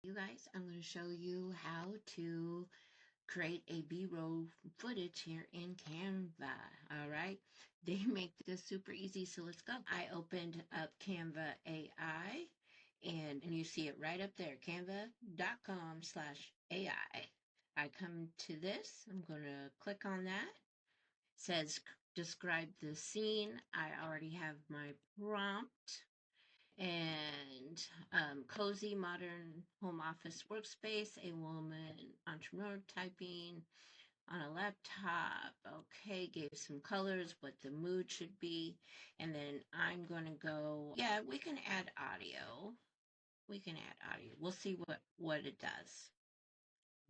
You guys, I'm going to show you how to create a B-roll footage here in Canva. All right, they make this super easy, so let's go. I opened up Canva AI, and you see it right up there, canva.com/AI. I come to this, I'm going to click on that. It says describe the scene. I already have my prompt and cozy modern home office workspace, a woman entrepreneur typing on a laptop. Okay, gave some colors, what the mood should be. And then I'm going to go, yeah, we can add audio. We can add audio. We'll see what it does.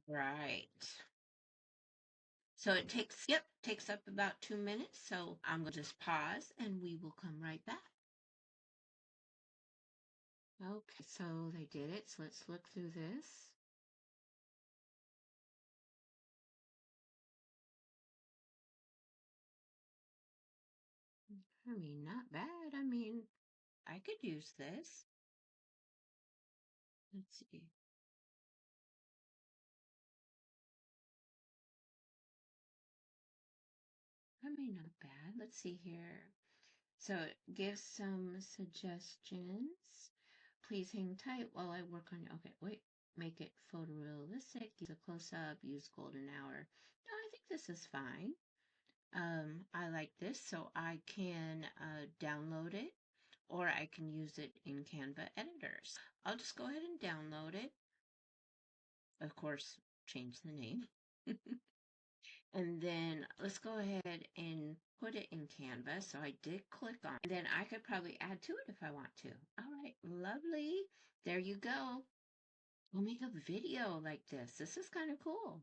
Right. So it takes up about 2 minutes. So I'm going to just pause and we will come right back. Okay, so they did it. So let's look through this. I mean, not bad. I mean, I could use this. Let's see. I mean, not bad. Let's see here. So give some suggestions. Please hang tight while I work on you. Okay, wait. Make it photorealistic. Use a close-up. Use golden hour. No, I think this is fine. I like this, so I can download it, or I can use it in Canva editors. I'll just go ahead and download it. Of course, change the name. And then let's go ahead and put it in Canva. So I did click on it. And then I could probably add to it if I want to. All right, lovely. There you go. We'll make a video like this. This is kind of cool.